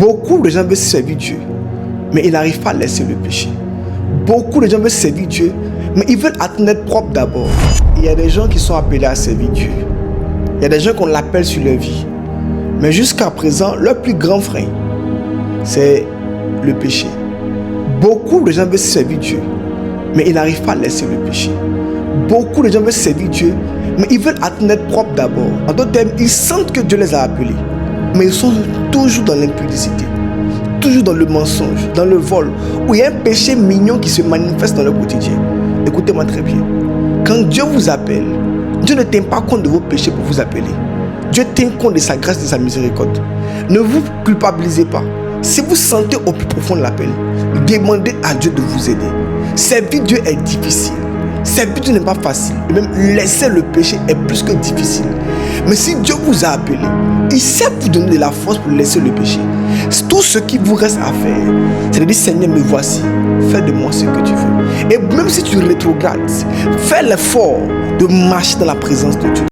Beaucoup de gens veulent servir Dieu, mais ils n'arrivent pas à laisser le péché. Beaucoup de gens veulent servir Dieu, mais ils veulent être propres d'abord. Il y a des gens qui sont appelés à servir Dieu. Il y a des gens qu'on l'appelle sur leur vie. Mais jusqu'à présent, leur plus grand frein, c'est le péché. Beaucoup de gens veulent servir Dieu, mais ils n'arrivent pas à laisser le péché. Beaucoup de gens veulent servir Dieu, mais ils veulent être propres d'abord. En d'autres termes, ils sentent que Dieu les a appelés, mais ils sont toujours dans l'impudicité, toujours dans le mensonge, dans le vol, où il y a un péché mignon qui se manifeste dans leur quotidien. Écoutez-moi très bien. Quand Dieu vous appelle, Dieu ne tient pas compte de vos péchés pour vous appeler. Dieu tient compte de sa grâce et de sa miséricorde. Ne vous culpabilisez pas. Si vous sentez au plus profond de l'appel, demandez à Dieu de vous aider. Servir Dieu est difficile. Servir Dieu n'est pas facile. Et même laisser le péché est plus que difficile. Mais si Dieu vous a appelé, il sait vous donner de la force pour laisser le péché. Tout ce qui vous reste à faire, c'est de dire: Seigneur, me voici. Fais de moi ce que tu veux. Et même si tu rétrogrades, fais l'effort de marcher dans la présence de Dieu.